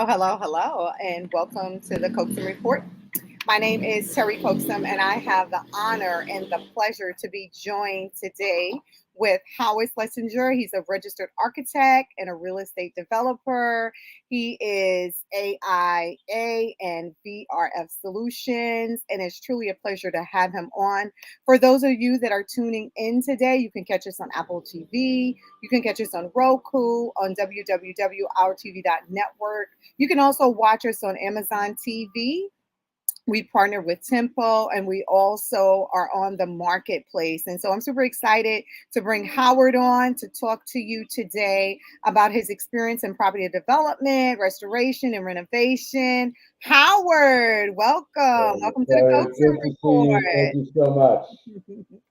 Hello, and welcome to the Coaxum Report. My name is Terry Coaxum, and I have the honor and the pleasure to be joined today with Howard Schlesinger. He's a registered architect and a real estate developer. He is AIA and VRF Solutions, and it's truly a pleasure to have him on. For those of you that are tuning in today, you can catch us on Apple TV. You can catch us on Roku, on www.ourtv.network. You can also watch us on Amazon TV. We partner with Tempo, and we also are on the marketplace. And so I'm super excited to bring Howard on to talk to you today about his experience in property development, restoration, and renovation. Howard, welcome. Welcome to the Very Coaster good to see you. Thank you so much. Report.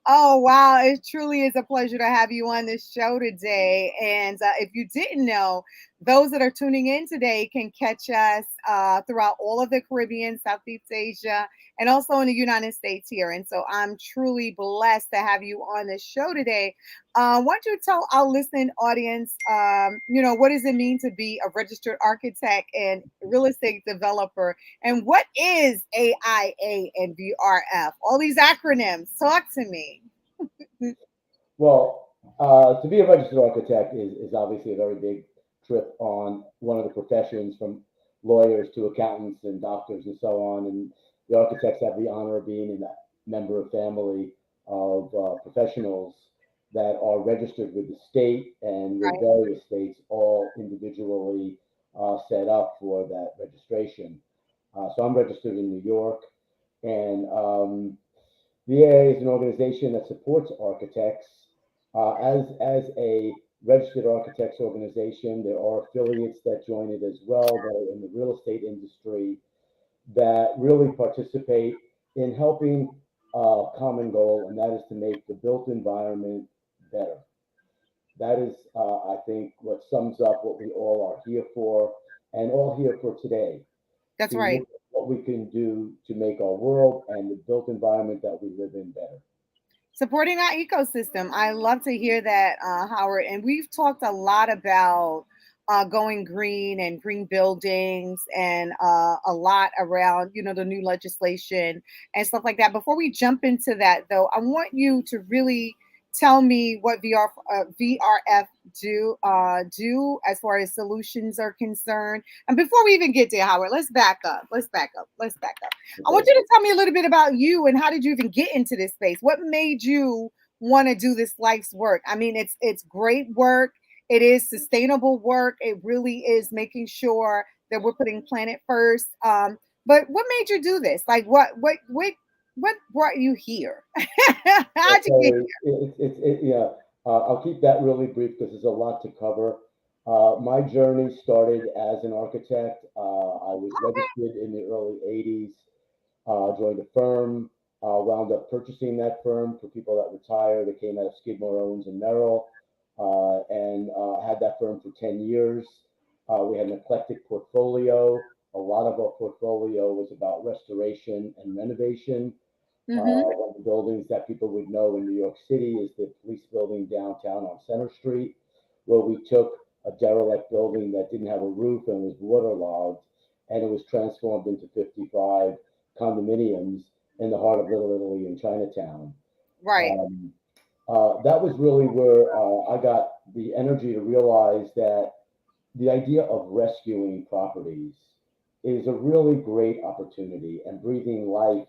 Oh, wow. It truly is a pleasure to have you on this show today. And if you didn't know, those that are tuning in today can catch us throughout all of the Caribbean, Southeast Asia, and also in the United States here. And so I'm truly blessed to have you on this show today. Why don't you tell our listening audience, what does it mean to be a registered architect and real estate developer? And what is AIA and VRF? All these acronyms. Talk to me. Well, to be a registered architect is obviously a very big trip on one of the professions, from lawyers to accountants and doctors and so on. And the architects have the honor of being in a member of family of professionals that are registered with the state and with Right. various states, all individually set up for that registration. So I'm registered in New York, and VA is an organization that supports architects. As a registered architects organization, there are affiliates that join it as well that are in the real estate industry that really participate in helping a common goal, and that is to make the built environment better. That is, I think, what sums up what we all are here for, and all here for today, That's to right. look at what we can do to make our world and the built environment that we live in better. Supporting our ecosystem. I love to hear that, Howard. And we've talked a lot about going green and green buildings and a lot around, the new legislation and stuff like that. Before we jump into that, though, I want you to really tell me what VRF do as far as solutions are concerned. And before we even get there, Howard, let's back up. Let's back up. I want Okay. you to tell me a little bit about you and how did you even get into this space? What made you want to do this life's work? I mean, it's great work. It is sustainable work. It really is making sure that we're putting planet first. But what made you do this? Like, what brought you here? How'd you get So yeah, I'll keep that really brief because there's a lot to cover. My journey started as an architect. I was registered in the early 80s, joined a firm, wound up purchasing that firm for people that retired. They came out of Skidmore, Owens and Merrill, and had that firm for 10 years. We had an eclectic portfolio. A lot of our portfolio was about restoration and renovation. here? Mm-hmm. One of the buildings that people would know in New York City is the police building downtown on Center Street, where we took a derelict building that didn't have a roof and was waterlogged, and it was transformed into 55 condominiums in the heart of Little Italy in Chinatown. Right. Um, that was really where I got the energy to realize that the idea of rescuing properties is a really great opportunity and breathing life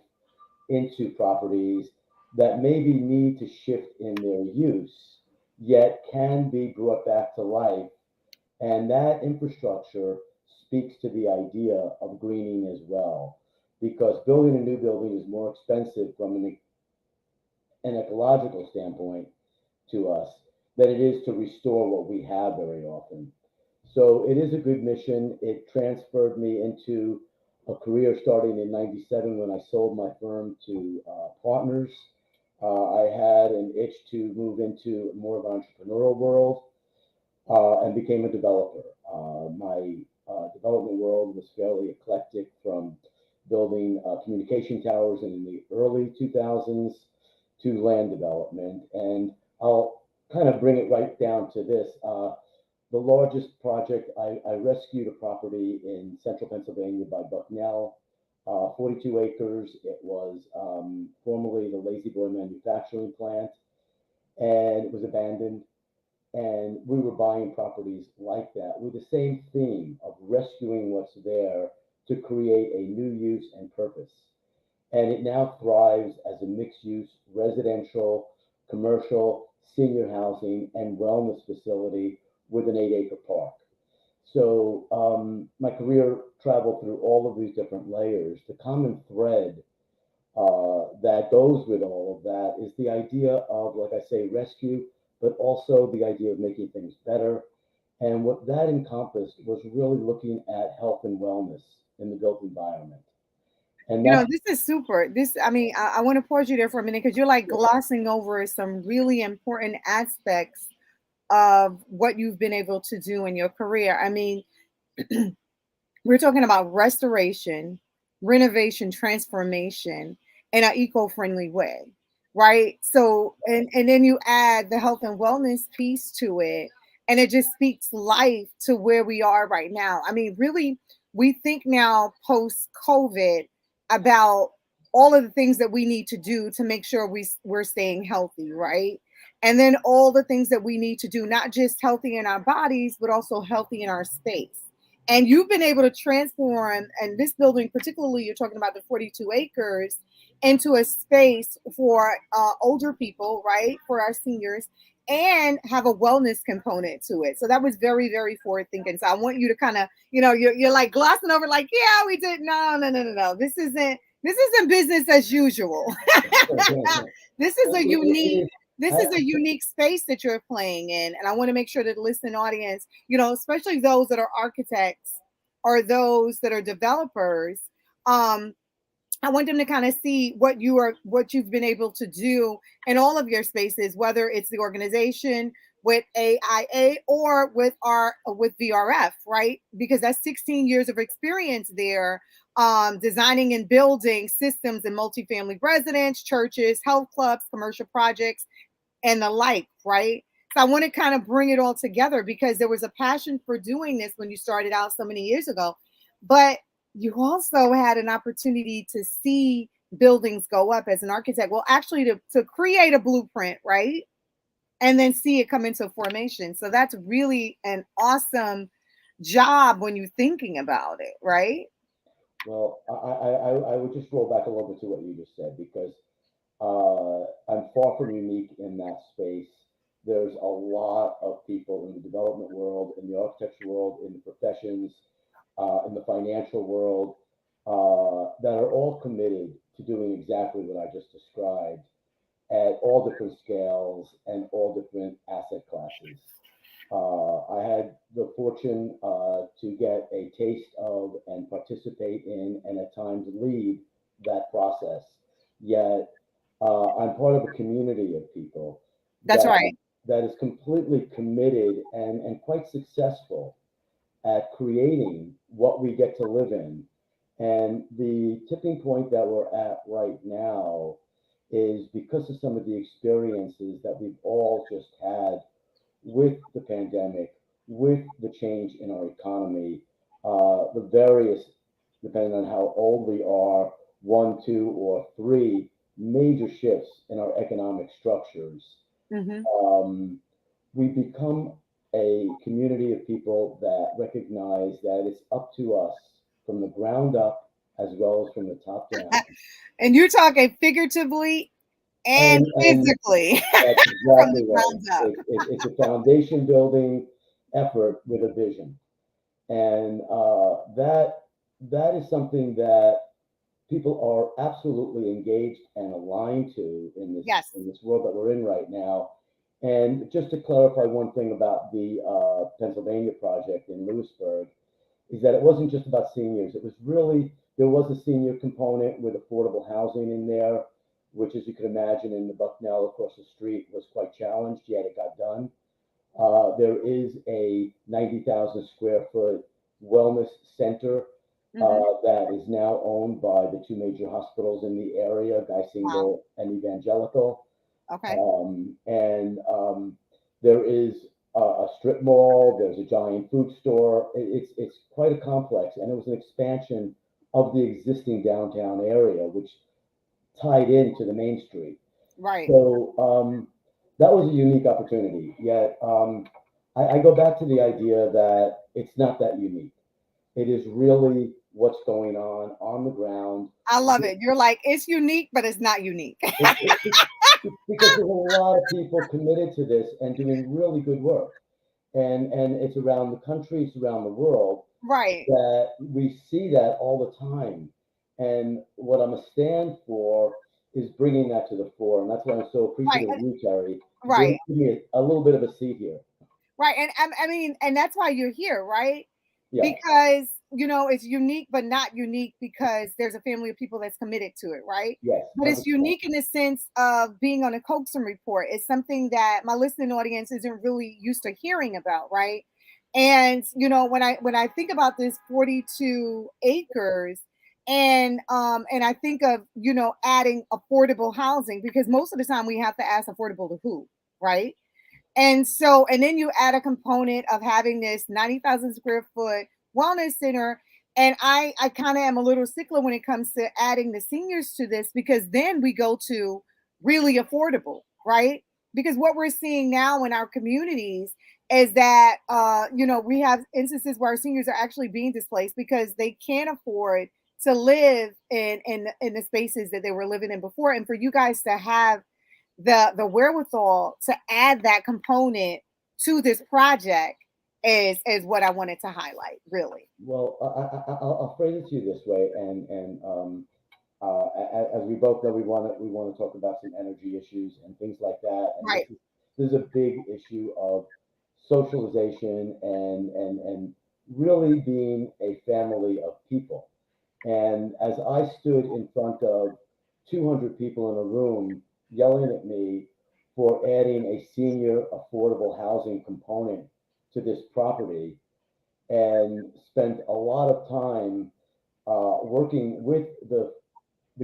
into properties that maybe need to shift in their use, yet can be brought back to life. And that infrastructure speaks to the idea of greening as well, because building a new building is more expensive from an ecological standpoint to us than it is to restore what we have very often. So it is a good mission. It transferred me into a career starting in '97 when I sold my firm to partners. I had an itch to move into more of an entrepreneurial world, and became a developer. My development world was fairly eclectic, from building communication towers in the early 2000s to land development. And I'll kind of bring it right down to this. the largest project. I rescued a property in central Pennsylvania by Bucknell, 42 acres. It was formerly the Lazy Boy manufacturing plant, and it was abandoned. And we were buying properties like that with the same theme of rescuing what's there to create a new use and purpose. And it now thrives as a mixed use residential, commercial, senior housing, and wellness facility with an 8 acre park. So my career traveled through all of these different layers. The common thread that goes with all of that is the idea of, like I say, rescue, but also the idea of making things better. And what that encompassed was really looking at health and wellness in the built environment. And You know, that's this is super. I mean, I want to pause you there for a minute because you're like glossing over some really important aspects of what you've been able to do in your career. I mean, we're talking about restoration, renovation, transformation in an eco-friendly way, right? So, and then you add the health and wellness piece to it, and it just speaks life to where we are right now. I mean, really, we think now post COVID about all of the things that we need to do to make sure we're staying healthy, right? And then all the things that we need to do, not just healthy in our bodies, but also healthy in our space. And you've been able to transform, and this building particularly, you're talking about the 42 acres, into a space for older people, right, for our seniors, and have a wellness component to it. So that was very, very forward thinking. So I want you to kind of, you're like glossing over, like, yeah, we did. No, no, no, no, no, this isn't business as usual. This is a unique, it, this is a unique space that you're playing in, and I want to make sure that the listening audience, especially those that are architects or those that are developers, um I want them to kind of see what you've been able to do in all of your spaces, whether it's the organization with AIA or with VRF, right? Because that's 16 years of experience there, designing and building systems in multifamily residence, churches, health clubs, commercial projects, and the like, right? So I want to kind of bring it all together because there was a passion for doing this when you started out so many years ago. But you also had an opportunity to see buildings go up as an architect. Well, actually, to create a blueprint, right? And then see it come into formation. So that's really an awesome job when you're thinking about it, right? well, I would just roll back a little bit to what you just said because I'm far from unique in that space. There's a lot of people in the development world, in the architecture world, in the professions, in the financial world, that are all committed to doing exactly what I just described at all different scales and all different asset classes. I had the fortune to get a taste of and participate in, and at times lead that process. Yet I'm part of a community of people That's that right. that is completely committed and quite successful at creating what we get to live in. And the tipping point that we're at right now is because of some of the experiences that we've all just had with the pandemic, with the change in our economy, the various, depending on how old we are, one, two, or three major shifts in our economic structures. Hmm. Um, we become a community of people that recognize that it's up to us from the ground up as well as from the top down. And you're talking figuratively and And physically that's from the exactly right. ground up. It's a foundation building effort with a vision. And that is something that people are absolutely engaged and aligned to Yes. in this world that we're in right now. And just to clarify one thing about the Pennsylvania project in Lewisburg, is that it wasn't just about seniors. It was really there was a senior component with affordable housing in there, which, as you can imagine, in the Bucknell across the street was quite challenged. Yet it got done. There is a 90,000 square foot wellness center Hmm. that is now owned by the two major hospitals in the area, Wow. Geisinger and Evangelical. Okay. And there is a strip mall. There's a giant food store. It's quite a complex, and it was an expansion of the existing downtown area, which tied into the main street. Right. So that was a unique opportunity. Yet I go back to the idea that it's not that unique. It is really what's going on the ground. I love it. You're like, it's unique, but it's not unique. It, it, it, it's because there's a lot of people committed to this and doing really good work, and it's around the country, it's around the world Right. that we see that all the time. And what I'm a stand for is bringing that to the fore, and that's why I'm so Right. appreciative of you, Terry. Give Right. me a little bit of a seat here. Right. And I mean, and that's why you're here, right? Yes, Because, it's unique, but not unique because there's a family of people that's committed to it, right? yes, But it's 100%. unique in the sense of being on a Coaxum report. It's something that my listening audience isn't really used to hearing about, right? And when I think about this 42 acres, and I think of adding affordable housing, because most of the time we have to ask affordable to who, right? And then you add a component of having this 90,000 square foot wellness center. And I kind of am a little stickler when it comes to adding the seniors to this, because then we go to really affordable, right? Because what we're seeing now in our communities is that, we have instances where our seniors are actually being displaced because they can't afford to live in the spaces that they were living in before. And for you guys to have the wherewithal to add that component to this project is what I wanted to highlight, really. Well, I'll phrase it to you this way, as we both know, we want to talk about some energy issues and things like that. And Right. this is a big issue of socialization and really being a family of people. And as I stood in front of 200 people in a room yelling at me for adding a senior affordable housing component to this property, and spent a lot of time working with the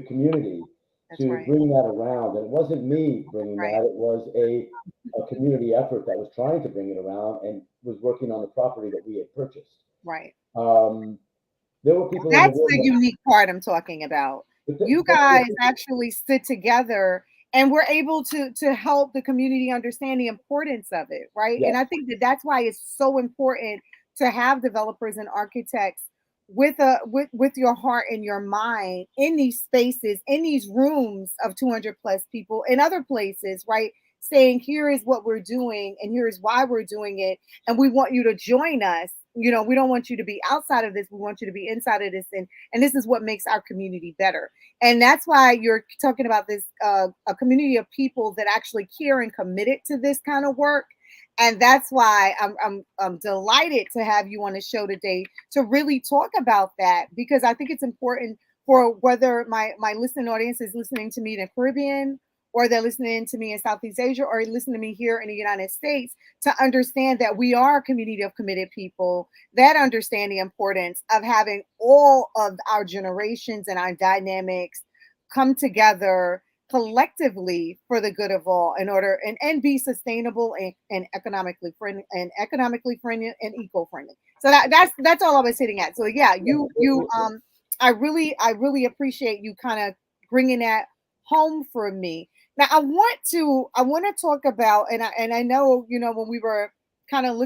community That's to right. bring that around. And it wasn't me bringing Right. that; it was a community effort that was trying to bring it around and was working on the property that we had purchased. Right. Um, there were people in the That's room the that, unique part I'm talking about. You there guys were people, actually stood together and were able to help the community understand the importance of it, right? And yes, I think that that's why it's so important to have developers and architects with your heart and your mind in these spaces, in these rooms of 200 plus people, in other places, right? Saying, here is what we're doing and here is why we're doing it, and we want you to join us. We don't want you to be outside of this, we want you to be inside of this, and this is what makes our community better. And that's why you're talking about this, a community of people that actually care and committed to this kind of work. And that's why I'm delighted to have you on the show today to really talk about that, because I think it's important for whether my listening audience is listening to me in the Caribbean, or they're listening to me in Southeast Asia, or listening to me here in the United States, to understand that we are a community of committed people that understand the importance of having all of our generations and our dynamics come together collectively for the good of all, in order and be sustainable and economically friendly and eco-friendly. So that's all I was hitting at. So yeah, I really appreciate you kind of bringing that home for me. Now I want to talk about, and I know, when we were kind of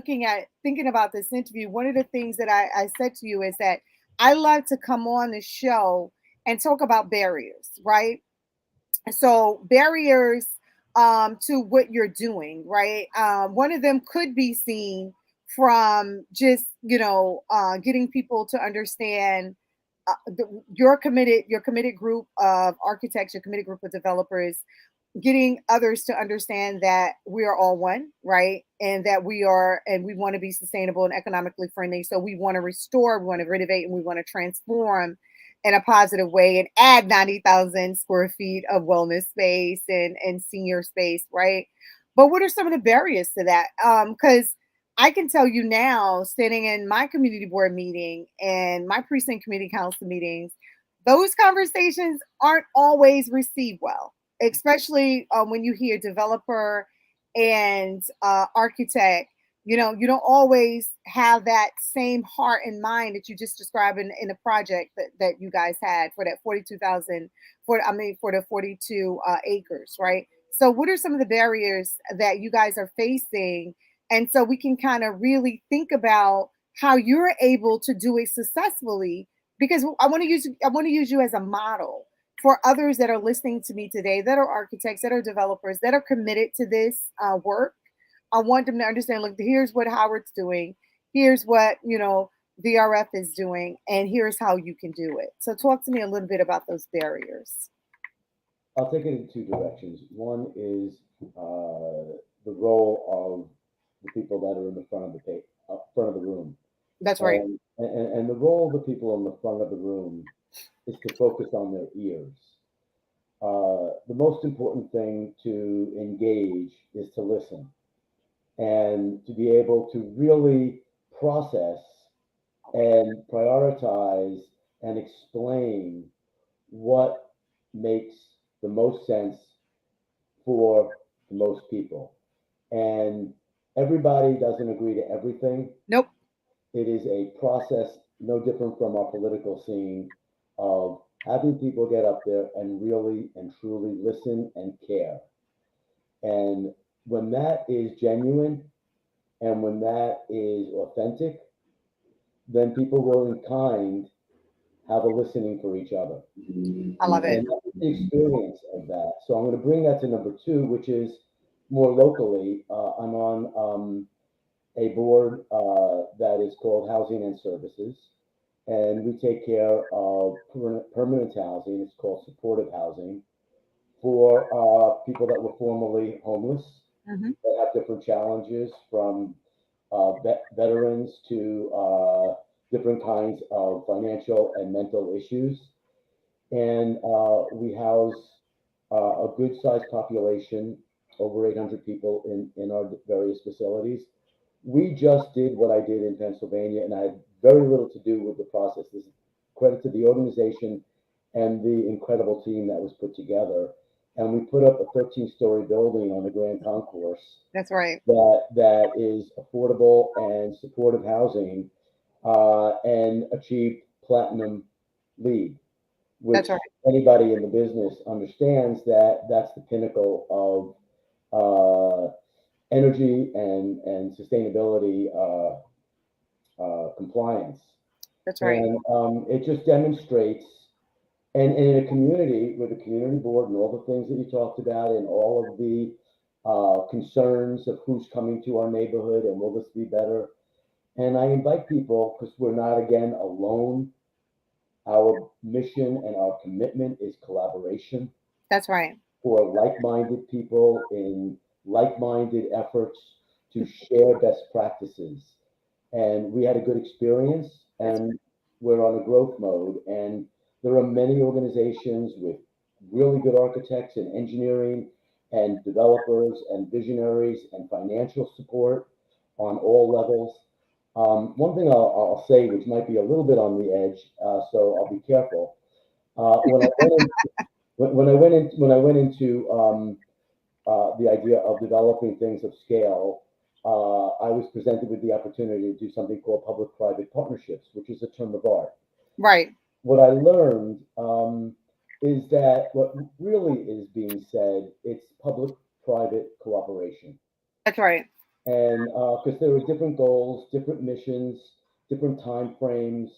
thinking about this interview, one of the things that I said to you is that I love to come on the show and talk about barriers, right? So barriers to what you're doing, right? One of them could be seen from just getting people to understand, your committed group of architects, your committed group of developers, getting others to understand that we are all one, right? And that we want to be sustainable and economically friendly. So we want to restore, we want to renovate, and we want to transform in a positive way and add 90,000 square feet of wellness space and senior space, right? But what are some of the barriers to that? Because I can tell you now, sitting in my community board meeting and my precinct committee council meetings, those conversations aren't always received well, especially when you hear developer and architect You don't always have that same heart and mind that you just described in the project that you guys had for that 42,000 for the 42 acres, right? So what are some of the barriers that you guys are facing? And so we can kind of really think about how you're able to do it successfully, because I want to use you as a model for others that are listening to me today, that are architects, that are developers, that are committed to this work. I want them to understand, look, here's what Howard's doing. Here's what, VRF is doing, and here's how you can do it. So talk to me a little bit about those barriers. I'll take it in two directions. One is the role of the people that are in the front of the room, That's right. and the role of the people in the front of the room is to focus on their ears. The most important thing to engage is to listen and to be able to really process and prioritize and explain what makes the most sense for the most people. And everybody doesn't agree to everything. Nope. It is a process no different from our political scene of having people get up there and really and truly listen and care. And when that is genuine and when that is authentic, then people will in kind have a listening for each other. I love it. And that's the experience of that. So I'm going to bring that to number two, which is more locally. I'm on a board that is called Housing and Services, and we take care of permanent housing. It's called supportive housing for people that were formerly homeless, Hmm. that have different challenges from veterans to different kinds of financial and mental issues. And we house a good sized population, over 800 people in our various facilities. We just did what I did in Pennsylvania, and I had very little to do with the process. This is credit to the organization and the incredible team that was put together. And we put up a 13-story building on the Grand Concourse That's right. that is affordable and supportive housing, and achieved platinum lead, That's which right. anybody in the business understands that that's the pinnacle of energy and sustainability compliance. That's right. And it just demonstrates, and in a community with a community board and all the things that you talked about and all of the concerns of who's coming to our neighborhood and will this be better. And I invite people because we're not, again, alone. Our mission and our commitment is collaboration That's right. for like-minded people in like-minded efforts to share best practices. And we had a good experience, That's and we're on a growth mode. And there are many organizations with really good architects and engineering and developers and visionaries and financial support on all levels. One thing I'll say, which might be a little bit on the edge, so I'll be careful. When I went in, when I went into the idea of developing things of scale, I was presented with the opportunity to do something called public-private partnerships, which is a term of art. right. What I learned is that what really is being said, it's public-private cooperation. That's right. And because there are different goals, different missions, different time frames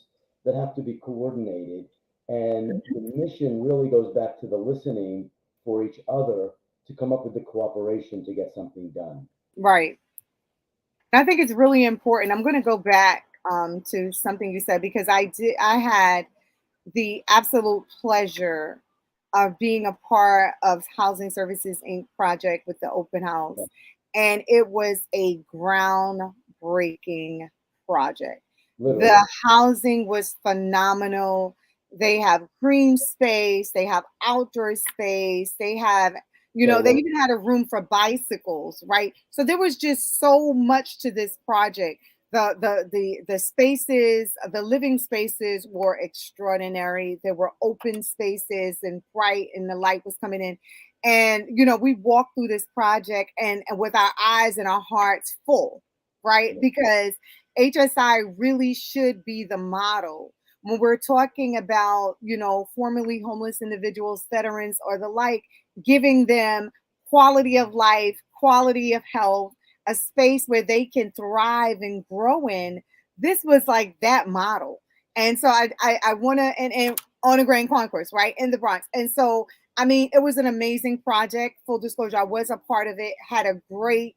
that have to be coordinated. And the mission really goes back to the listening for each other to come up with the cooperation to get something done. Right. I think it's really important. I'm going to go back to something you said, because I had the absolute pleasure of being a part of Housing Services Inc. project with the open house. Yeah, And it was a groundbreaking project. literally. The housing was phenomenal. They have green space, they have outdoor space, they have, they So even had a room for bicycles, right? So there was just so much to this project. The spaces, the living spaces were extraordinary. There were open spaces and bright, and the light was coming in. And we walked through this project and with our eyes and our hearts full, right? Yeah. Because HSI really should be the model when we're talking about, formerly homeless individuals, veterans, or the like, giving them quality of life, quality of health, a space where they can thrive and grow in. This was like that model. And so I want to, and on a Grand Concourse, right in the Bronx. And so, I mean, it was an amazing project. Full disclosure, I was a part of it, had a great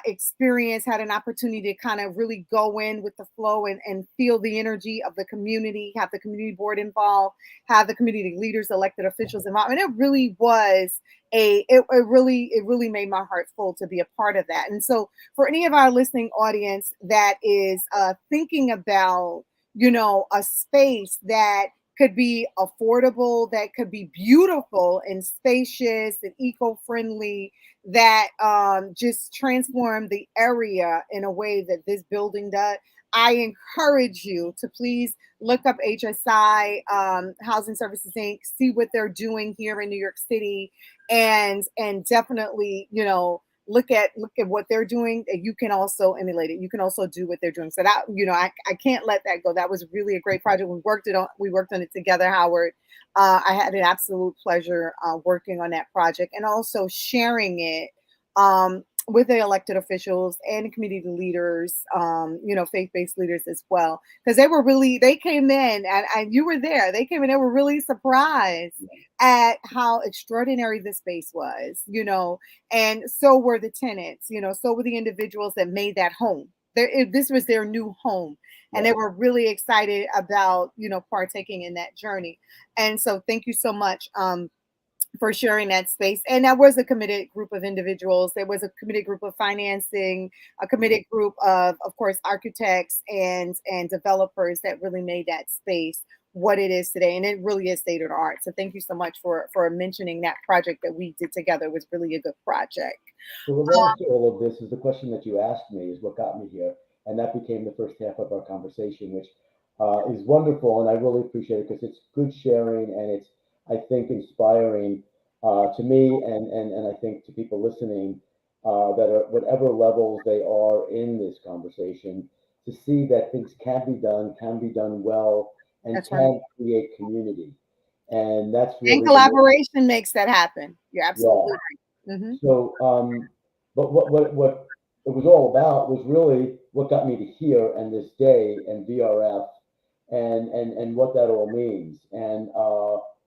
experience, had an opportunity to kind of really go in with the flow and feel the energy of the community, have the community board involved, have the community leaders, elected officials involved. And it really was it really made my heart full to be a part of that. And so for any of our listening audience that is thinking about, a space that could be affordable, that could be beautiful and spacious and eco-friendly, that just transform the area in a way that this building does. I encourage you to please look up HSI, Housing Services Inc., see what they're doing here in New York City, and definitely, look at what they're doing. And you can also emulate it. You can also do what they're doing. So that, I can't let that go. That was really a great project. We worked on it together, Howard. I had an absolute pleasure working on that project and also sharing it with the elected officials and community leaders, faith-based leaders as well, because they came in, and you were there. They came in, they were really surprised at how extraordinary the space was, and so were the tenants, so were the individuals that made that home. This was their new home, and Yeah. they were really excited about, partaking in that journey. And so, thank you so much. For sharing that space. And that was a committed group of individuals. There was a committed group of financing, a committed group of course, architects and developers that really made that space what it is today. And it really is state of the art. So thank you so much for mentioning that project that we did together. It was really a good project. So related to all of this is the question that you asked me is what got me here, and that became the first half of our conversation, which is wonderful, and I really appreciate it because it's good sharing and it's, I think, inspiring to me and I think to people listening that are whatever levels they are in this conversation to see that things can be done well, and That's right. can create community, and that's And really the collaboration makes that happen. You're yeah. absolutely right. So, but what it was all about was really what got me to here and this day and VRF and what that all means and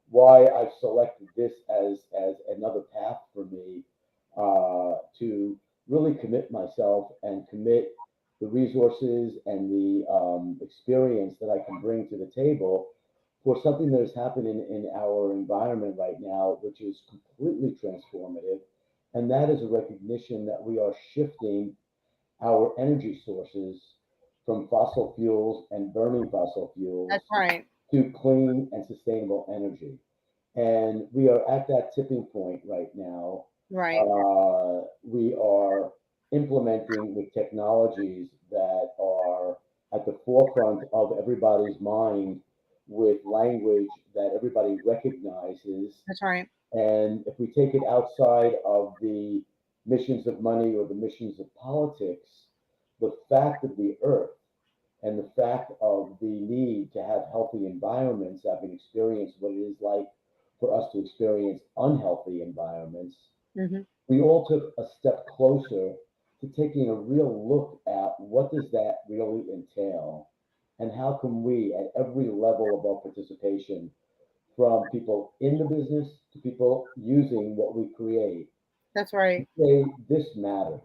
why I've selected this as another path for me to really commit myself and commit the resources and the experience that I can bring to the table for something that is happening in our environment right now, which is completely transformative. And that is a recognition that we are shifting our energy sources from fossil fuels and burning fossil fuels That's right. to clean and sustainable energy. And we are at that tipping point right now. Right. We are implementing with technologies that are at the forefront of everybody's mind with language that everybody recognizes. That's right. And if we take it outside of the missions of money or the missions of politics, the fact of the earth and the fact of the need to have healthy environments, having experienced what it is like for us to experience unhealthy environments, Hmm. we all took a step closer to taking a real look at what does that really entail and how can we at every level of our participation, from people in the business to people using what we create, That's right. say this matters.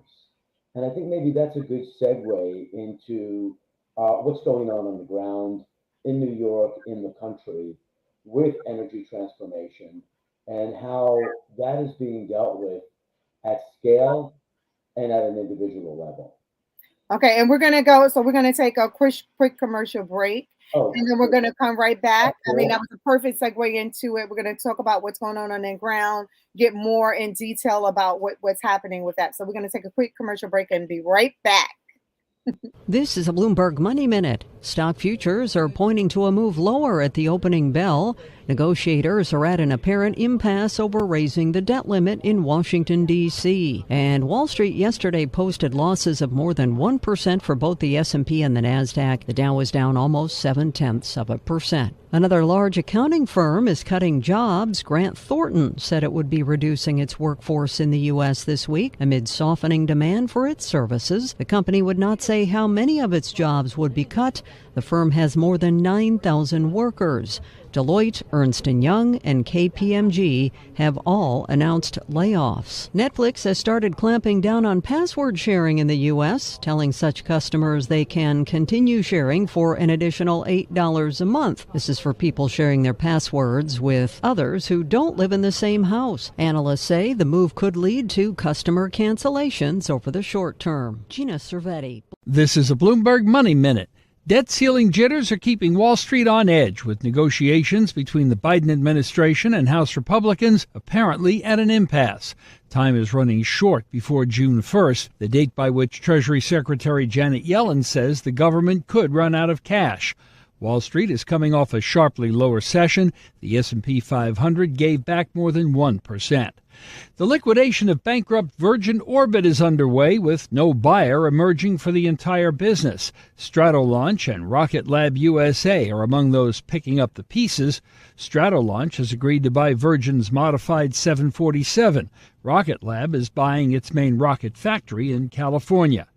And I think maybe that's a good segue into what's going on the ground in New York, in the country, with energy transformation, and how that is being dealt with at scale and at an individual level. Okay, and we're gonna go. So we're gonna take a quick commercial break, Oh, and then we're gonna come right back. that's I mean, that cool. was a perfect segue into it. We're gonna talk about what's going on the ground, get more in detail about what's happening with that. So we're gonna take a quick commercial break and be right back. This is a Bloomberg Money Minute. Stock futures are pointing to a move lower at the opening bell. Negotiators are at an apparent impasse over raising the debt limit in Washington, D.C. And Wall Street yesterday posted losses of more than 1% for both the S&P and the NASDAQ. The Dow was down almost 0.7%. Another large accounting firm is cutting jobs. Grant Thornton said it would be reducing its workforce in the U.S. this week amid softening demand for its services. The company would not say how many of its jobs would be cut. The firm has more than 9,000 workers. Deloitte, Ernst & Young, and KPMG have all announced layoffs. Netflix has started clamping down on password sharing in the U.S., telling such customers they can continue sharing for an additional $8 a month. This is for people sharing their passwords with others who don't live in the same house. Analysts say the move could lead to customer cancellations over the short term. Gina Cervetti. This is a Bloomberg Money Minute. Debt ceiling jitters are keeping Wall Street on edge, with negotiations between the Biden administration and House Republicans apparently at an impasse. Time is running short before June 1st, the date by which Treasury Secretary Janet Yellen says the government could run out of cash. Wall Street is coming off a sharply lower session. The S&P 500 gave back more than 1%. The liquidation of bankrupt Virgin Orbit is underway, with no buyer emerging for the entire business. Stratolaunch and Rocket Lab USA are among those picking up the pieces. Stratolaunch has agreed to buy Virgin's modified 747. Rocket Lab is buying its main rocket factory in California.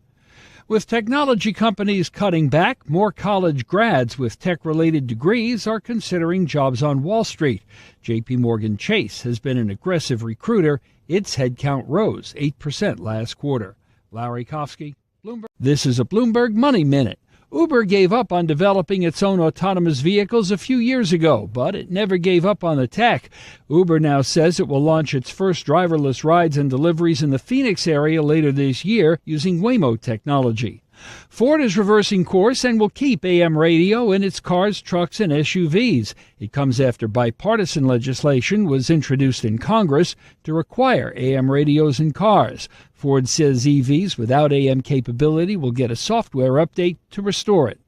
With technology companies cutting back, more college grads with tech-related degrees are considering jobs on Wall Street. J.P. Morgan Chase has been an aggressive recruiter. Its headcount rose 8% last quarter. Larry Kofsky, Bloomberg. This is a Bloomberg Money Minute. Uber gave up on developing its own autonomous vehicles a few years ago, but it never gave up on the tech. Uber now says it will launch its first driverless rides and deliveries in the Phoenix area later this year using Waymo technology. Ford is reversing course and will keep AM radio in its cars, trucks, and SUVs. It comes after bipartisan legislation was introduced in Congress to require AM radios in cars. Ford says EVs without AM capability will get a software update to restore it.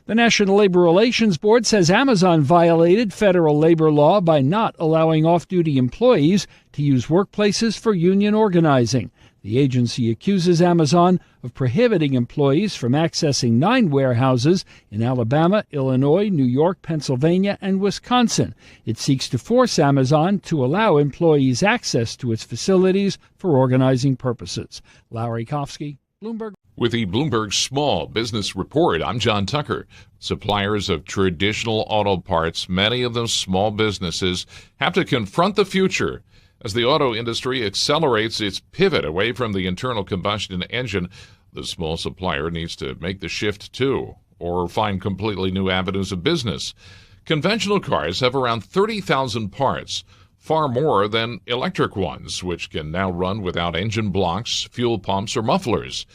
The National Labor Relations Board says Amazon violated federal labor law by not allowing off-duty employees to use workplaces for union organizing. The agency accuses Amazon of prohibiting employees from accessing 9 warehouses in Alabama, Illinois, New York, Pennsylvania, and Wisconsin. It seeks to force Amazon to allow employees access to its facilities for organizing purposes. Larry Kofsky, Bloomberg. With the Bloomberg Small Business Report, I'm John Tucker. Suppliers of traditional auto parts, many of them small businesses, have to confront the future. As the auto industry accelerates its pivot away from the internal combustion engine, the small supplier needs to make the shift too, or find completely new avenues of business. Conventional cars have around 30,000 parts, far more than electric ones, which can now run without engine blocks, fuel pumps, or mufflers.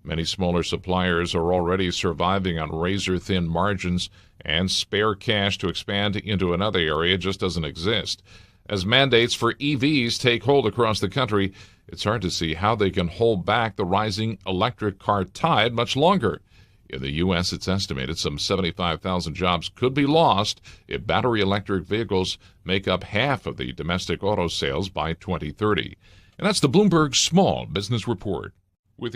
Many smaller suppliers are already surviving on razor-thin margins, and spare cash to expand into another area just doesn't exist. As mandates for EVs take hold across the country, it's hard to see how they can hold back the rising electric car tide much longer. In the U.S., it's estimated some 75,000 jobs could be lost if battery electric vehicles make up half of the domestic auto sales by 2030. And that's the Bloomberg Small Business Report. With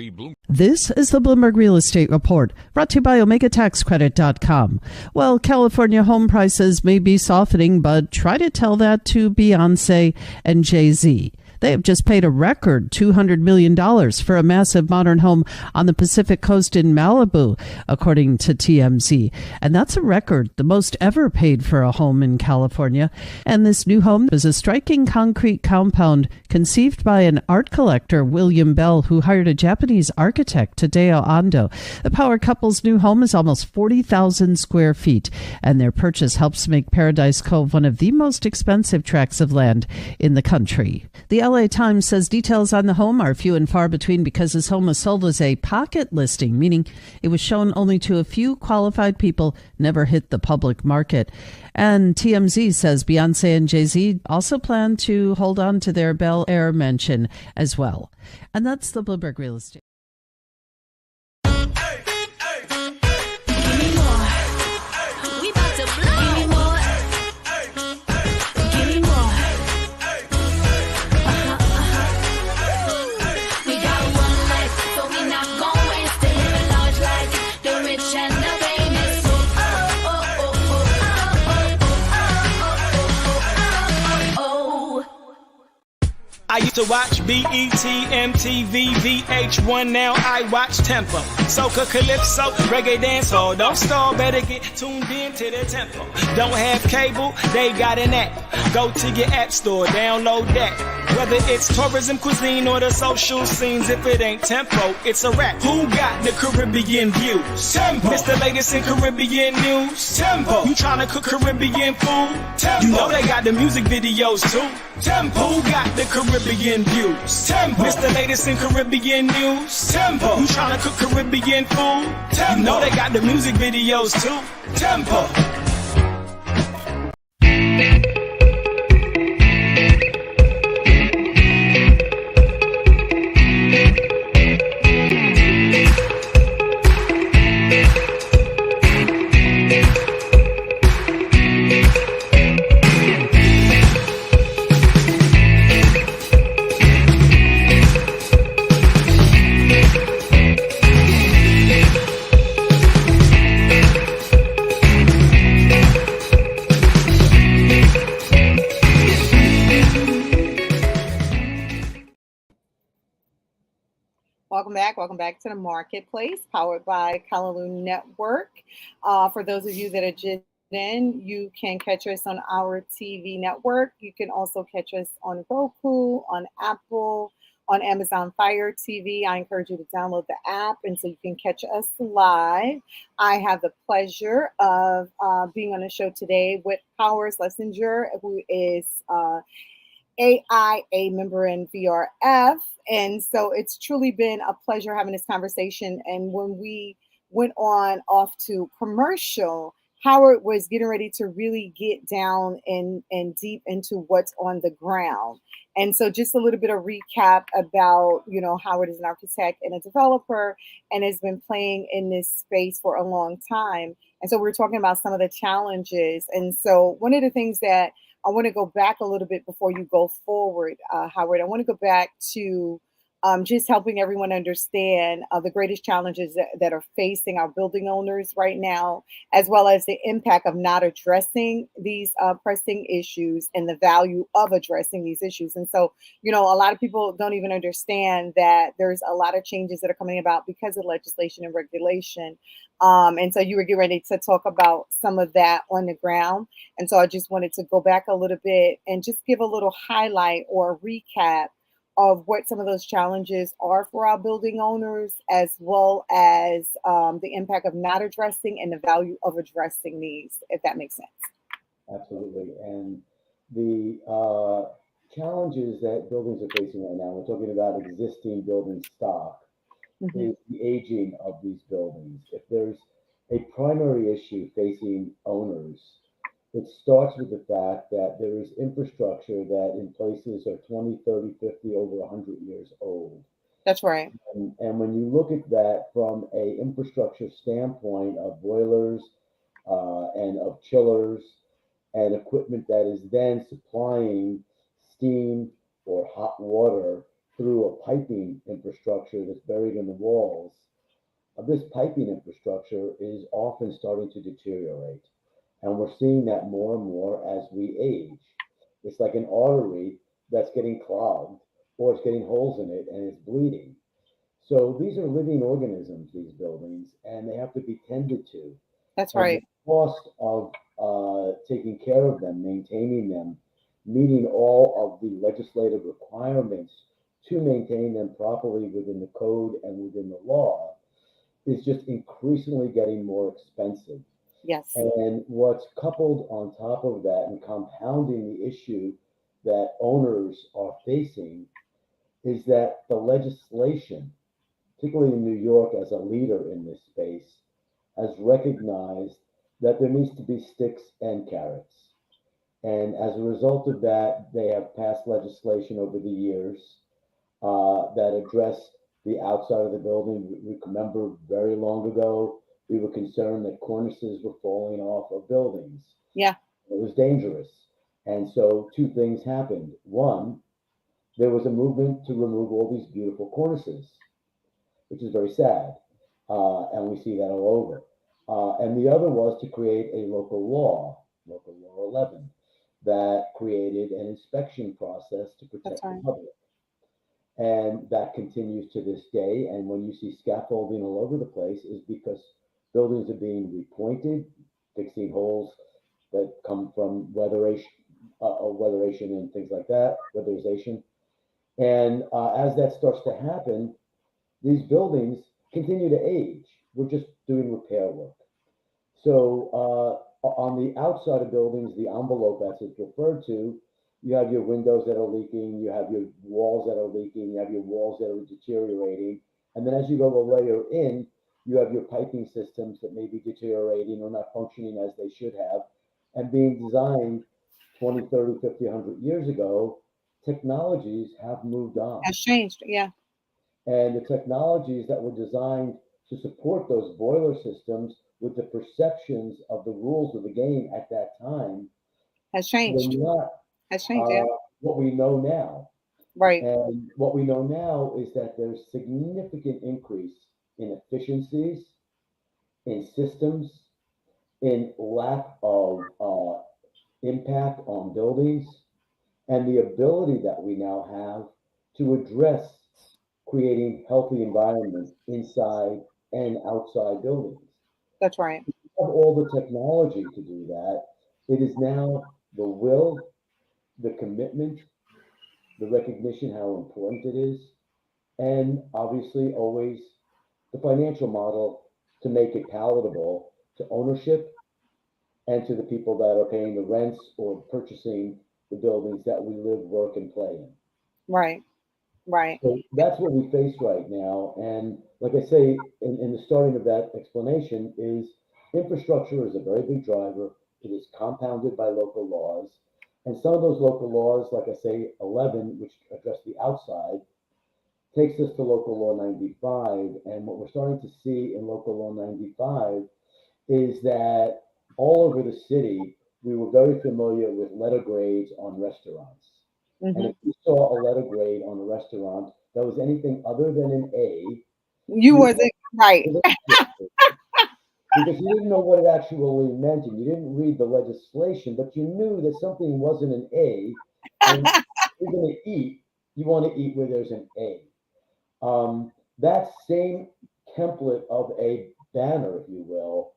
This is the Bloomberg Real Estate Report, brought to you by OmegaTaxCredit.com. Well, California home prices may be softening, but try to tell that to Beyonce and Jay-Z. They have just paid a record $200 million for a massive modern home on the Pacific Coast in Malibu, according to TMZ. And that's a record, the most ever paid for a home in California. And this new home is a striking concrete compound conceived by an art collector, William Bell, who hired a Japanese architect, Tadeo Ando. The power couple's new home is almost 40,000 square feet, and their purchase helps make Paradise Cove one of the most expensive tracts of land in the country. The LA Times says details on the home are few and far between because this home was sold as a pocket listing, meaning it was shown only to a few qualified people, never hit the public market. And TMZ says Beyonce and Jay-Z also plan to hold on to their Bel Air mansion as well. And that's the Bloomberg Real Estate. I used to watch BET, MTV, VH1, now I watch Tempo. Soca, Calypso, Reggae Dancehall. Don't stall, better get tuned in to the tempo. Don't have cable, they got an app. Go to your app store, download that. Whether it's tourism, cuisine, or the social scenes, if it ain't Tempo, it's a rap. Who got the Caribbean views? Tempo. It's the latest in Caribbean news. Tempo. You tryna cook Caribbean food? Tempo. You know they got the music videos too. Tempo. Who got the Caribbean views? Tempo. It's the latest in Caribbean news. Tempo. You tryna cook Caribbean food? Tempo. You know they got the music videos too. Tempo. Welcome back to the Marketplace, powered by Callaloo Network. For those of you that are just in, you can catch us on our TV network. You can also catch us on Roku, on Apple, on Amazon Fire TV. I encourage you to download the app, and so you can catch us live. I have the pleasure of being on the show today with Powers Lessinger, who is AIA member in VRF. And so it's truly been a pleasure having this conversation. And when we went on off to commercial, Howard was getting ready to really get down and deep into what's on the ground. And so just a little bit of recap about, Howard is an architect and a developer and has been playing in this space for a long time. And so we're talking about some of the challenges. And so one of the things that I want to go back a little bit before you go forward, Howard. I want to go back to just helping everyone understand the greatest challenges that are facing our building owners right now, as well as the impact of not addressing these pressing issues and the value of addressing these issues. And so, a lot of people don't even understand that there's a lot of changes that are coming about because of legislation and regulation. And so you were getting ready to talk about some of that on the ground. And so I just wanted to go back a little bit and just give a little highlight or a recap of what some of those challenges are for our building owners, as well as the impact of not addressing and the value of addressing these, if that makes sense. Absolutely. And the challenges that buildings are facing right now, we're talking about existing building stock, is the aging of these buildings. If there's a primary issue facing owners, it starts with the fact that there is infrastructure that in places are 20, 30, 50, over 100 years old. That's right. And when you look at that from a infrastructure standpoint of boilers and of chillers and equipment that is then supplying steam or hot water through a piping infrastructure that's buried in the walls, this piping infrastructure is often starting to deteriorate. And we're seeing that more and more as we age. It's like an artery that's getting clogged or it's getting holes in it and it's bleeding. So these are living organisms, these buildings, and they have to be tended to. That's right. And the cost of taking care of them, maintaining them, meeting all of the legislative requirements to maintain them properly within the code and within the law is just increasingly getting more expensive. Yes. And what's coupled on top of that and compounding the issue that owners are facing is that the legislation, particularly in New York as a leader in this space, has recognized that there needs to be sticks and carrots. And as a result of that, they have passed legislation over the years that address the outside of the building. We remember very long ago, we were concerned that cornices were falling off of buildings. Yeah. It was dangerous. And so two things happened. One, there was a movement to remove all these beautiful cornices, which is very sad. And we see that all over. And the other was to create a local law 11, that created an inspection process to protect the public. And that continues to this day. And when you see scaffolding all over the place, is because buildings are being repointed, fixing holes that come from weatheration and things like that, weatherization. And as that starts to happen, these buildings continue to age. We're just doing repair work. So on the outside of buildings, the envelope, as it's referred to, you have your windows that are leaking, you have your walls that are leaking, you have your walls that are deteriorating. And then as you go a layer in, you have your piping systems that may be deteriorating or not functioning as they should have. And being designed 20, 30, 50, 100 years ago, technologies have moved on. Has changed. Yeah. And the technologies that were designed to support those boiler systems with the perceptions of the rules of the game at that time Has were changed. not Has changed. Yeah. what we know now. Right. And what we know now is that there's significant increase in efficiencies, in systems, in lack of impact on buildings, and the ability that we now have to address creating healthy environments inside and outside buildings. That's right. We have all the technology to do that. It is now the will, the commitment, the recognition how important it is, and obviously always the financial model to make it palatable to ownership and to the people that are paying the rents or purchasing the buildings that we live, work, and play in. Right. Right. So that's what we face right now. And like I say, in the starting of that explanation is infrastructure is a very big driver. It is compounded by local laws. And some of those local laws, like I say, 11, which address the outside, takes us to local law 95. And what we're starting to see in local law 95 is that all over the city, we were very familiar with letter grades on restaurants. And if Hmm. you saw a letter grade on a restaurant that was anything other than an A, You you wasn't right. because you didn't know what it actually meant and you didn't read the legislation, but you knew that something wasn't an A. And if you're going to eat, you want to eat where there's an A. That same template of a banner, if you will,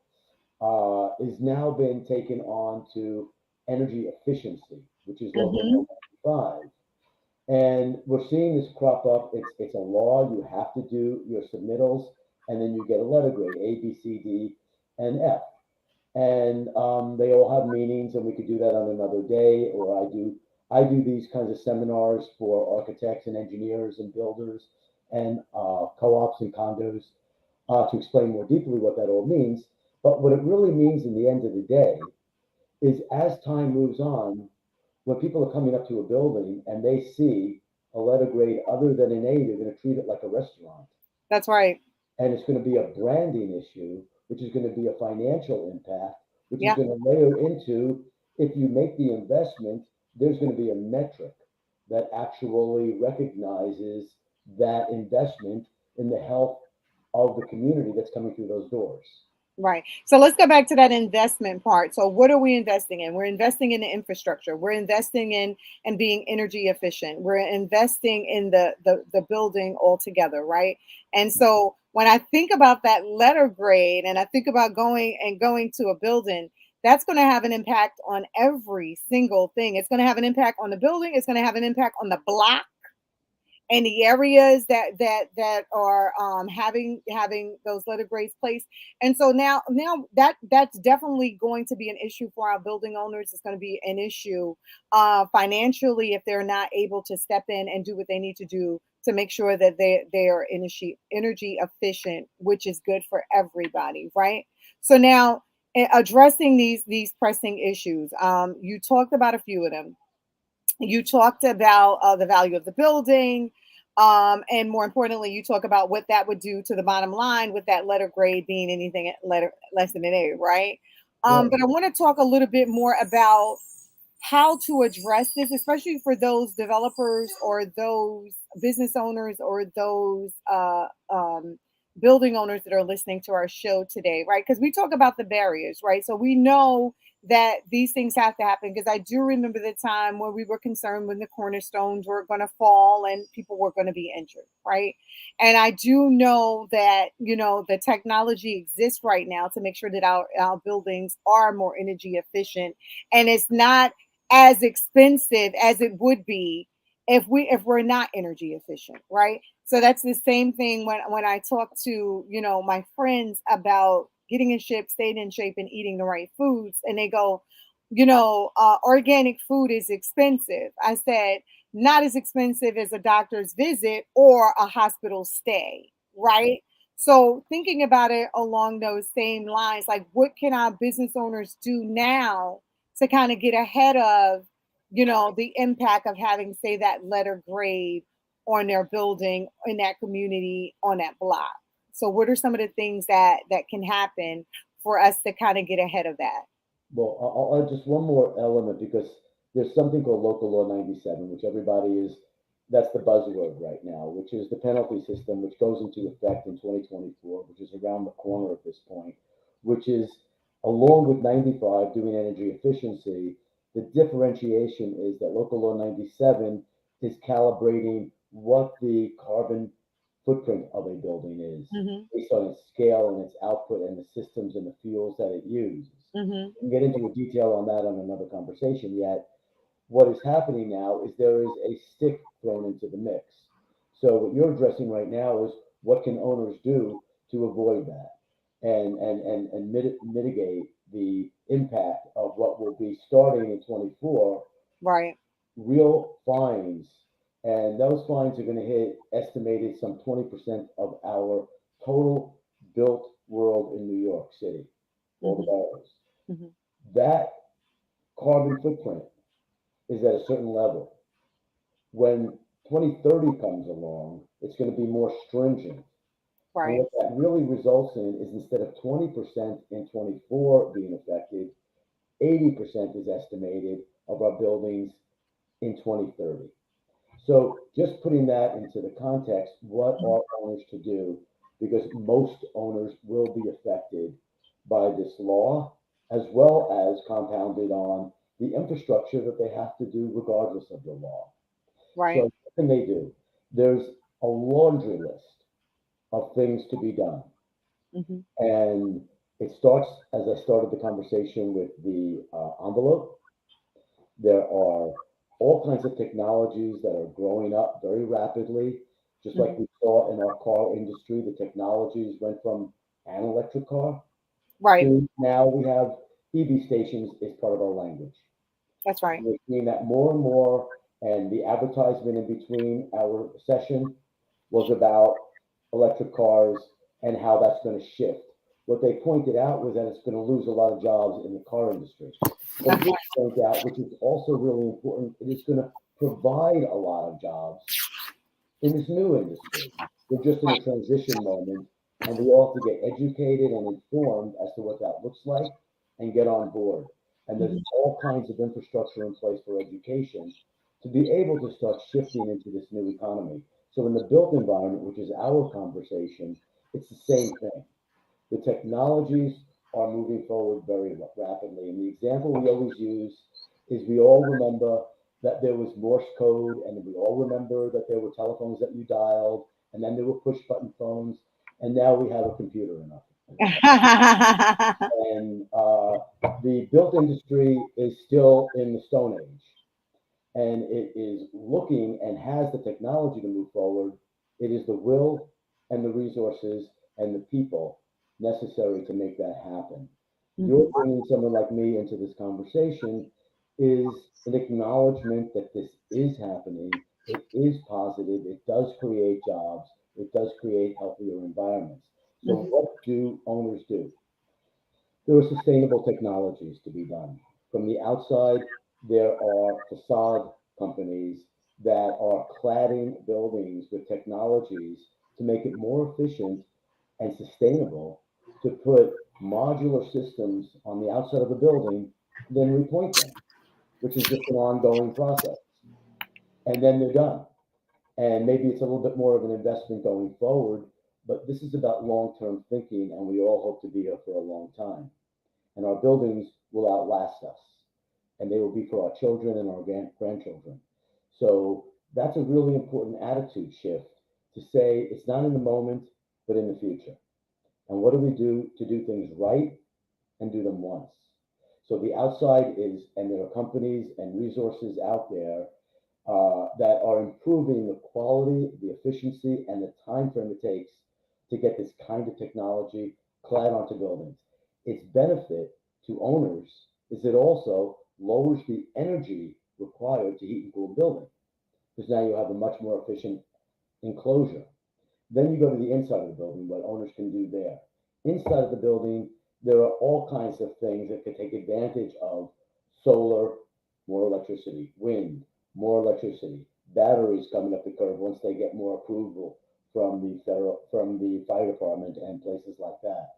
is now been taken on to energy efficiency, which is local Hmm. law 95. And we're seeing this crop up. It's a law. You have to do your submittals, and then you get a letter grade A, B, C, D, and F. And they all have meanings, and we could do that on another day. Or I do these kinds of seminars for architects and engineers and builders and co-ops and condos to explain more deeply what that all means. But what it really means in the end of the day is as time moves on, when people are coming up to a building and they see a letter grade other than an A, they're going to treat it like a restaurant. That's right. And it's going to be a branding issue, which is going to be a financial impact, which is Yeah. going to layer into if you make the investment, there's going to be a metric that actually recognizes that investment in the health of the community that's coming through those doors. Right. So let's go back to that investment part. So what are we investing in? We're investing in the infrastructure. We're investing in and being energy efficient. We're investing in the building altogether, right? And so when I think about that letter grade and I think about going to a building, that's going to have an impact on every single thing. It's going to have an impact on the building. It's going to have an impact on the block and the areas that are having those letter grades placed. And so now that's definitely going to be an issue for our building owners. It's going to be an issue financially if they're not able to step in and do what they need to do to make sure that they are energy efficient, which is good for everybody, right? So now addressing these pressing issues, you talked about a few of them. You talked about the value of the building. And more importantly, you talk about what that would do to the bottom line with that letter grade being anything letter less than an A, right? Right. But I want to talk a little bit more about how to address this, especially for those developers or those business owners or those building owners that are listening to our show today, right? Because we talk about the barriers, right? So we know that these things have to happen, because I do remember the time where we were concerned when the cornerstones were going to fall and people were going to be injured, right? And I do know that, the technology exists right now to make sure that our buildings are more energy efficient, and it's not as expensive as it would be if we're not energy efficient, right? So that's the same thing when I talk to, my friends about getting in shape, staying in shape, and eating the right foods, and they go, organic food is expensive. I said, not as expensive as a doctor's visit or a hospital stay, right? So thinking about it along those same lines, like what can our business owners do now to kind of get ahead of, the impact of having, say, that letter grade on their building, in that community, on that block? So what are some of the things that can happen for us to kind of get ahead of that? Well, I'll add just one more element because there's something called Local Law 97, which everybody is, that's the buzzword right now, which is the penalty system, which goes into effect in 2024, which is around the corner at this point, which is along with 95 doing energy efficiency. The differentiation is that Local Law 97 is calibrating what the carbon footprint of a building is Hmm. based on its scale and its output and the systems and the fuels that it uses. Hmm. We can get into a detail on that on another conversation yet. What is happening now is there is a stick thrown into the mix. So what you're addressing right now is what can owners do to avoid that and mitigate the impact of what will be starting in 24 Right. real fines. And those fines are going to hit estimated some 20% of our total built world in New York City, all the Hmm. boroughs. Hmm. That carbon footprint is at a certain level. When 2030 comes along, it's going to be more stringent. And Right. what that really results in is instead of 20% in 24 being affected, 80% is estimated of our buildings in 2030. So just putting that into the context, what are owners to do? Because most owners will be affected by this law, as well as compounded on the infrastructure that they have to do regardless of the law. So Right. what can they do? There's a laundry list of things to be done. Hmm. And it starts, as I started the conversation, with the envelope. There are all kinds of technologies that are growing up very rapidly, just like Hmm. we saw in our car industry. The technologies went from an electric car Right. to now we have EV stations as part of our language. That's right. We're seeing that more and more, and the advertisement in between our session was about electric cars and how that's going to shift. What they pointed out was that it's going to lose a lot of jobs in the car industry. But it That's did right. point out, which is also really important, it is going to provide a lot of jobs in this new industry. We're just in a transition moment, and we all have to get educated and informed as to what that looks like and get on board. And there's Mhm. all kinds of infrastructure in place for education to be able to start shifting into this new economy. So in the built environment, which is our conversation, it's the same thing. The technologies are moving forward very rapidly. And the example we always use is we all remember that there was Morse code, and we all remember that there were telephones that you dialed, and then there were push button phones, and now we have a computer in our and the built industry is still in the Stone Age, and it is looking and has the technology to move forward. It is the will and the resources and the people necessary to make that happen. You're Mhm. bringing someone like me into this conversation is an acknowledgement that this is happening. It is positive. It does create jobs. It does create healthier environments. So, Mhm. what do owners do? There are sustainable technologies to be done. From the outside, there are facade companies that are cladding buildings with technologies to make it more efficient and sustainable to put modular systems on the outside of a building, then repoint them, which is just an ongoing process. And then they're done. And maybe it's a little bit more of an investment going forward, but this is about long term thinking, and we all hope to be here for a long time. And our buildings will outlast us, and they will be for our children and our grandchildren. So that's a really important attitude shift to say it's not in the moment, but in the future. And what do we do to do things right and do them once? So the outside is, and there are companies and resources out there that are improving the quality, the efficiency, and the time frame it takes to get this kind of technology clad onto buildings. Its benefit to owners is it also lowers the energy required to heat and cool a building because now you have a much more efficient enclosure. Then you go to the inside of the building, what owners can do there. Inside of the building, there are all kinds of things that can take advantage of solar, more electricity, wind, more electricity, batteries coming up the curve once they get more approval from the fire department and places like that,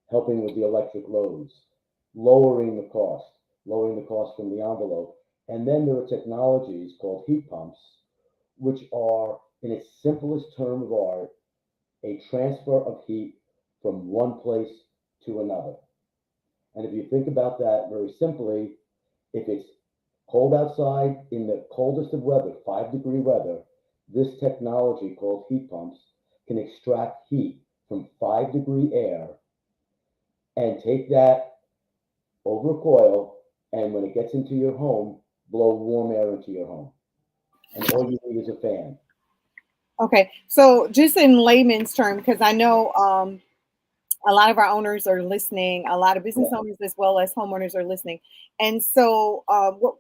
helping with the electric loads, lowering the cost from the envelope. And then there are technologies called heat pumps, which are, in its simplest term of art, a transfer of heat from one place to another. And if you think about that very simply, if it's cold outside in the coldest of weather, 5-degree weather, this technology called heat pumps can extract heat from 5-degree air and take that over a coil, and when it gets into your home, blow warm air into your home. And all you need is a fan. Okay, so just in layman's term, because I know a lot of our owners are listening, a lot of business Yeah. owners as well as homeowners are listening. And so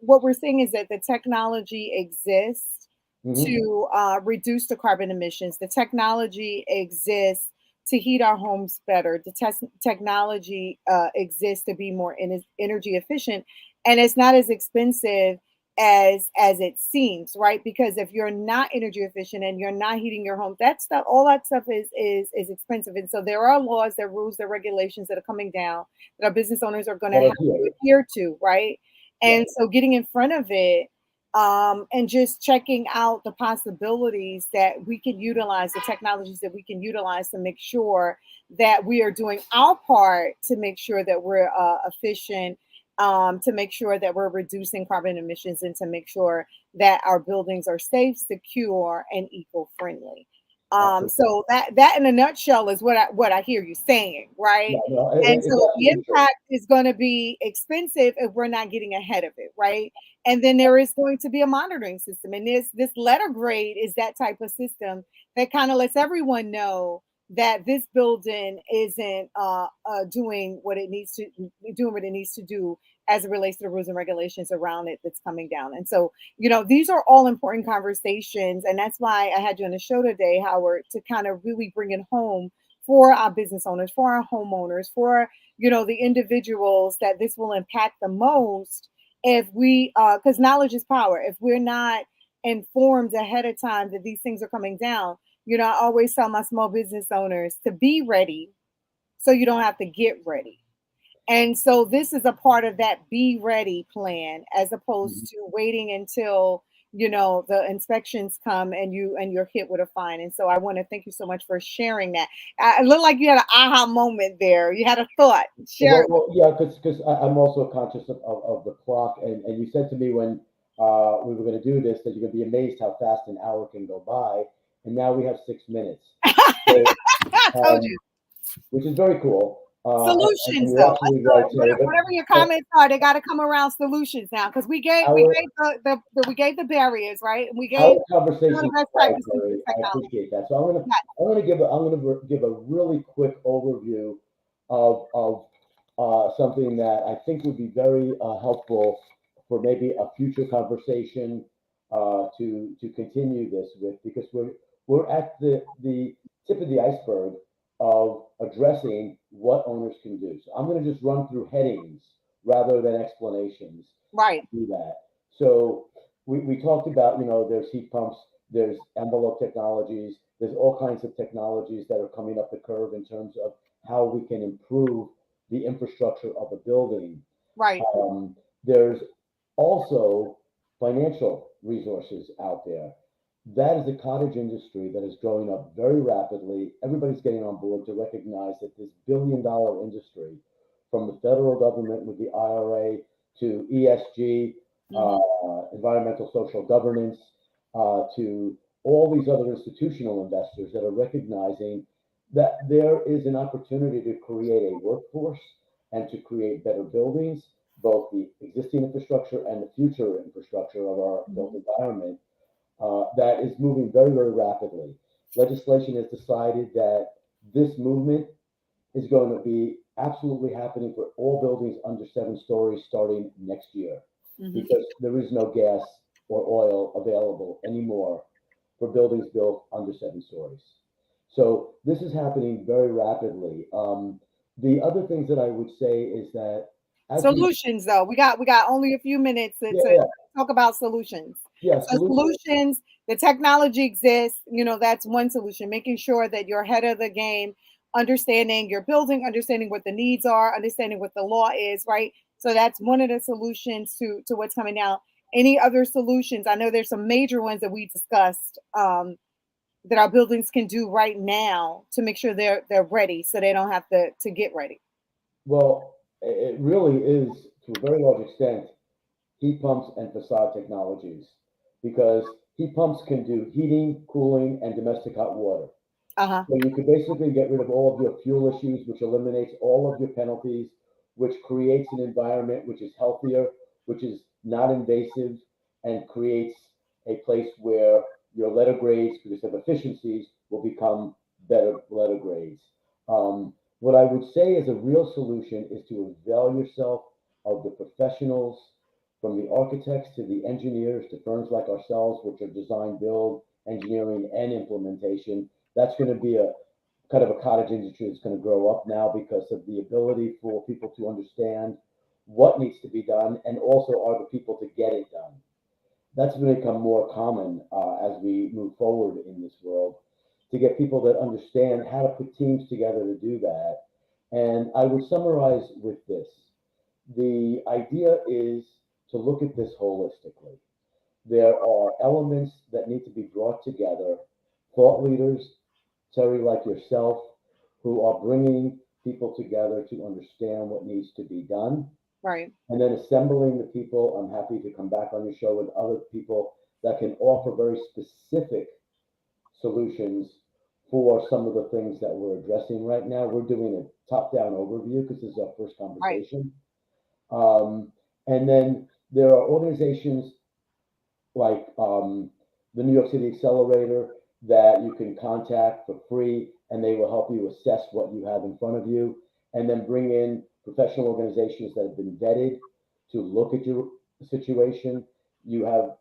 what we're saying is that the technology exists Mhm. to reduce the carbon emissions. The technology exists to heat our homes better. The technology exists to be more energy efficient, and it's not as expensive as it seems, right? Because if you're not energy efficient and you're not heating your home, that stuff, all that stuff is expensive. And so there are laws, there are rules, there are regulations that are coming down that our business owners are going to That have are here. to adhere to, right? Yeah. And so getting in front of it, and just checking out the possibilities that we can utilize, the technologies that we can utilize to make sure that we are doing our part to make sure that we're efficient, to make sure that we're reducing carbon emissions, and to make sure that our buildings are safe, secure, and eco-friendly. Absolutely. So that in a nutshell is what I hear you saying, right? Yeah, no, And it's so the absolutely true. impact is going to be expensive if we're not getting ahead of it, right? And then there is going to be a monitoring system, and this letter grade is that type of system that kind of lets everyone know that this building isn't doing what it needs to do as it relates to the rules and regulations around it that's coming down. And so, these are all important conversations. And that's why I had you on the show today, Howard, to kind of really bring it home for our business owners, for our homeowners, for, the individuals that this will impact the most if we, because knowledge is power. If we're not informed ahead of time that these things are coming down, I always tell my small business owners to be ready so you don't have to get ready. And so this is a part of that be ready plan, as opposed Mhm. to waiting until the inspections come and you're hit with a fine. And so I want to thank you so much for sharing that. It looked like you had an aha moment there. You had a thought. Share it. Yeah, because I'm also conscious of the clock, and you said to me when we were going to do this that you're going to be amazed how fast an hour can go by, and now we have 6 minutes, so, I told you. which is very cool. And Solutions, you're though. Let's absolutely do right, it. Terry. Whatever your But comments are, they got to come around solutions now, because we our gave we gave the barriers, right? And we our gave conversation the best tonight, practices with Terry, I technology. appreciate that. So Yeah. I'm gonna give a really quick overview of something that I think would be very helpful for maybe a future conversation to continue this with, because we're at the tip of the iceberg of addressing what owners can do. So I'm going to just run through headings rather than explanations Right. to do that. So we talked about, there's heat pumps, there's envelope technologies, there's all kinds of technologies that are coming up the curve in terms of how we can improve the infrastructure of a building. Right. There's also financial resources out there. That is a cottage industry that is growing up very rapidly. Everybody's getting on board to recognize that this $1 billion industry from the federal government with the IRA to ESG, environmental social governance, to all these other institutional investors that are recognizing that there is an opportunity to create a workforce and to create better buildings, both the existing infrastructure and the future infrastructure of our built environment, that is moving very, very rapidly. Legislation has decided that this movement is going to be absolutely happening for all buildings under 7 stories starting next year, because there is no gas or oil available anymore for buildings built under 7 stories. So this is happening very rapidly. The other things that I would say is that solutions, though, we got only a few minutes to, yeah, to talk about solutions. yeah, So solutions, the technology exists. That's one solution. Making sure that you're ahead of the game, understanding your building, understanding what the needs are, understanding what the law is, right? So that's one of the solutions to what's coming down. Any other solutions? I know there's some major ones that we discussed, that our buildings can do right now to make sure they're ready, so they don't have to get ready. Well, it really is to a very large extent heat pumps and facade technologies, because heat pumps can do heating, cooling, and domestic hot water. Uh-huh. So you could basically get rid of all of your fuel issues, which eliminates all of your penalties, which creates an environment which is healthier, which is not invasive, and creates a place where your letter grades, because of efficiencies, will become better letter grades. What I would say is a real solution is to avail yourself of the professionals, from the architects to the engineers to firms like ourselves, which are design, build, engineering, and implementation. That's going to be a kind of a cottage industry that's going to grow up now, because of the ability for people to understand what needs to be done, and also are the people to get it done. That's going to become more common as we move forward in this world, to get people that understand how to put teams together to do that. And I would summarize with this. The idea is to look at this holistically. There are elements that need to be brought together, thought leaders, Terry, like yourself, who are bringing people together to understand what needs to be done, Right. and then assembling the people. I'm happy to come back on your show with other people that can offer very specific solutions for some of the things that we're addressing right now. We're doing a top-down overview because this is our first Right. conversation. And then there are organizations like the New York City Accelerator that you can contact for free, and they will help you assess what you have in front of you, and then bring in professional organizations that have been vetted to look at your situation. You have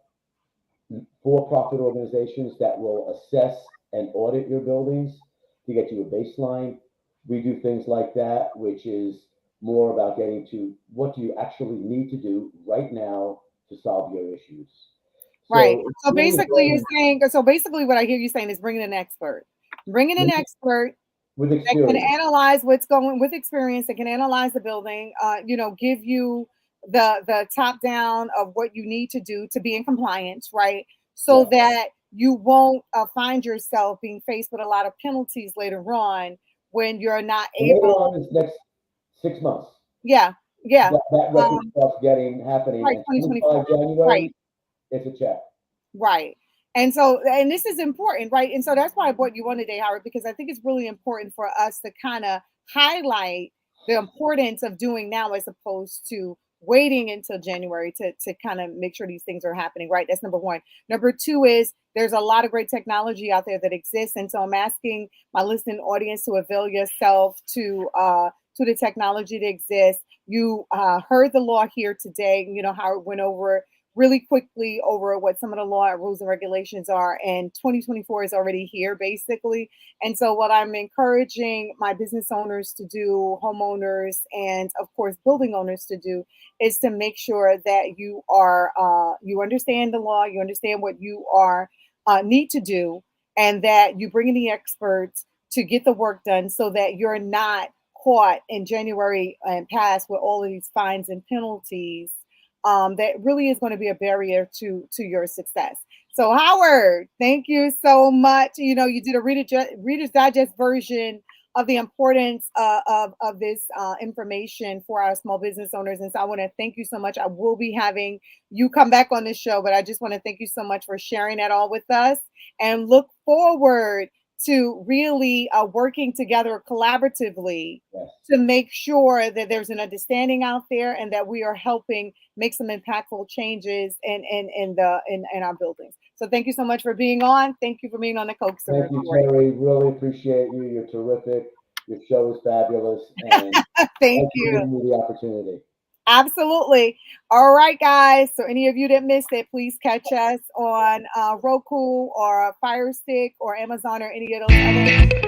for-profit organizations that will assess and audit your buildings to get you a baseline. We do things like that, which is more about getting to what do you actually need to do right now to solve your issues. Right. So it's So really basically, you're important saying. So basically, what I hear you saying is bringing an expert. Bringing an expert with that can experience. analyze what's going with experience, that can analyze the building, give you the top down of what you need to do to be in compliance, right? So Yeah. that you won't find yourself being faced with a lot of penalties later on when you're not And later able. on, this next 6 months, Yeah, yeah. that record Um, starts happening, right, and 2024. 25 January, Right. it's a check. Right. And this is important, right? And so that's why I brought you on today, Howard, because I think it's really important for us to kind of highlight the importance of doing now as opposed to waiting until January to kind of make sure these things are happening, right? That's number one. Number two is there's a lot of great technology out there that exists. And so I'm asking my listening audience to avail yourself to the technology that exists. You heard the law here today. Howard went over really quickly over what some of the law rules and regulations are, and 2024 is already here basically. And so what I'm encouraging my business owners to do, homeowners, and of course building owners to do, is to make sure that you understand the law, you understand what you are need to do, and that you bring in the experts to get the work done, so that you're not caught in January and past with all of these fines and penalties, that really is going to be a barrier to your success. So Howard, thank you so much. You did a Reader's Digest version of the importance of this information for our small business owners. And so I want to thank you so much. I will be having you come back on this show, but I just want to thank you so much for sharing that all with us, and look forward to really working together collaboratively to make sure that there's an understanding out there and that we are helping make some impactful changes in our buildings. So thank you so much for being on. Thank you for being on the Coaxum Thank you, Report. Terry. Really appreciate you. You're terrific. Your show is fabulous. And Thank thanks for you. giving me the opportunity. Absolutely. All right, guys. So any of you that missed it, please catch us on Roku or Fire Stick or Amazon or any of those other